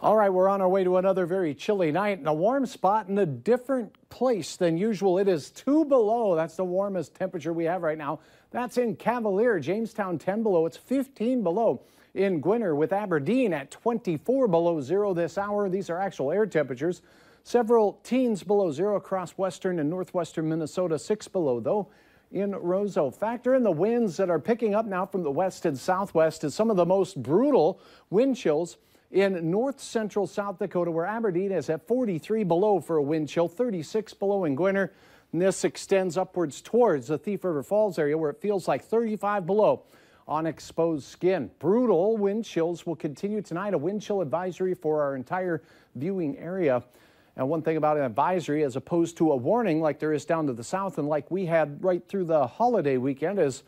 All right, we're on our way to another very chilly night and a warm spot in a different place than usual. It is 2 below. That's the warmest temperature we have right now. That's in Cavalier, Jamestown 10 below. It's 15 below in Gwinner, with Aberdeen at 24 below zero this hour. These are actual air temperatures. Several teens below zero across western and northwestern Minnesota, 6 below though in Roseau. Factor in the winds that are picking up now from the west and southwest as some of the most brutal wind chills in north central South Dakota, where Aberdeen is at 43 below for a wind chill, 36 below in Gwinner. And this extends upwards towards the Thief River Falls area, where it feels like 35 below on exposed skin. Brutal wind chills will continue tonight. A wind chill advisory for our entire viewing area. And one thing about an advisory as opposed to a warning like there is down to the south and like we had right through the holiday weekend is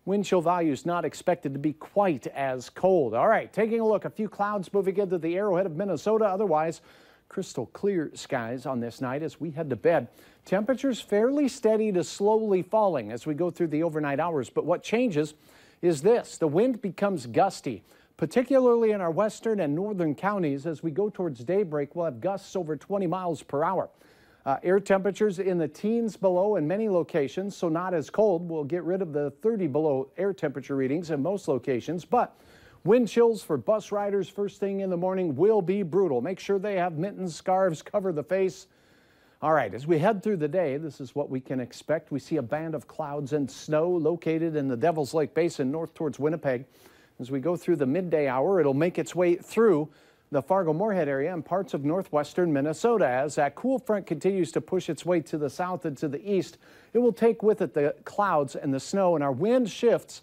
wind chill values not expected to be quite as cold. All right, taking a look, a few clouds moving into the Arrowhead of Minnesota. Otherwise, crystal clear skies on this night as we head to bed. Temperatures fairly steady to slowly falling as we go through the overnight hours. But what changes is this: the wind becomes gusty, particularly in our western and northern counties. As we go towards daybreak, we'll have gusts over 20 miles per hour. Air temperatures in the teens below in many locations, so not as cold. We'll get rid of the 30 below air temperature readings in most locations, but wind chills for bus riders first thing in the morning will be brutal. Make sure they have mittens, scarves, cover the face. All right, as we head through the day, this is what we can expect. We see a band of clouds and snow located in the Devil's Lake Basin north towards Winnipeg. As we go through the midday hour, it'll make its way through the Fargo-Moorhead area and parts of northwestern Minnesota. As that cool front continues to push its way to the south and to the east, it will take with it the clouds and the snow, and our wind shifts,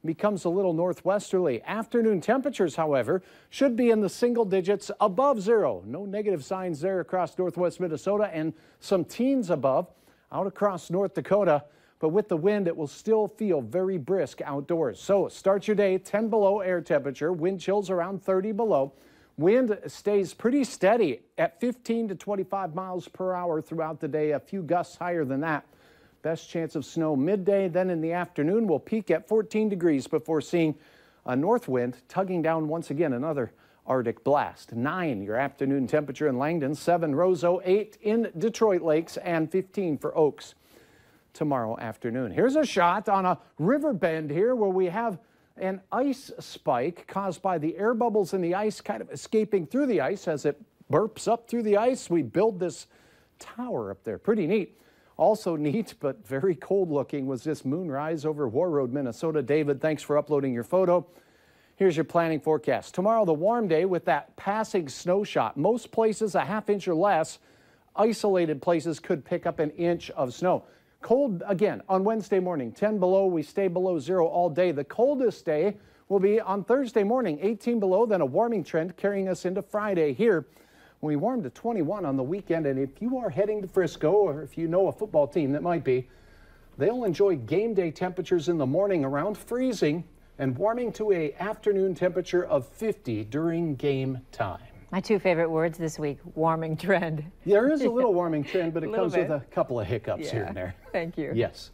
becomes a little northwesterly. Afternoon temperatures, however, should be in the single digits above zero. No negative signs there across northwest Minnesota, and some teens above out across North Dakota. But with the wind, it will still feel very brisk outdoors. So start your day 10 below air temperature, wind chills around 30 below. Wind stays pretty steady at 15 to 25 miles per hour throughout the day, a few gusts higher than that. Best chance of snow midday, then in the afternoon we'll peak at 14 degrees before seeing a north wind tugging down once again another Arctic blast. 9 your afternoon temperature in Langdon, 7 Roseau, 8 in Detroit Lakes, and 15 for Oaks tomorrow afternoon. Here's a shot on a river bend here where we have an ice spike caused by the air bubbles in the ice kind of escaping through the ice. As it burps up through the ice, we build this tower up there. Pretty neat. Also neat, but very cold looking, was this moonrise over War Road, Minnesota. David, thanks for uploading your photo. Here's your planning forecast. Tomorrow, the warm day with that passing snow shot. Most places a ½ inch or less. Isolated places could pick up an inch of snow. Cold again on Wednesday morning, 10 below. We stay below zero all day. The coldest day will be on Thursday morning, 18 below, then a warming trend carrying us into Friday here. We warmed to 21 on the weekend, and if you are heading to Frisco, or if you know a football team that might be, they'll enjoy game day temperatures in the morning around freezing and warming to an afternoon temperature of 50 during game time. My 2 favorite words this week: warming trend. There is a little warming trend, but it comes with a couple of hiccups here and there. Thank you. Yes.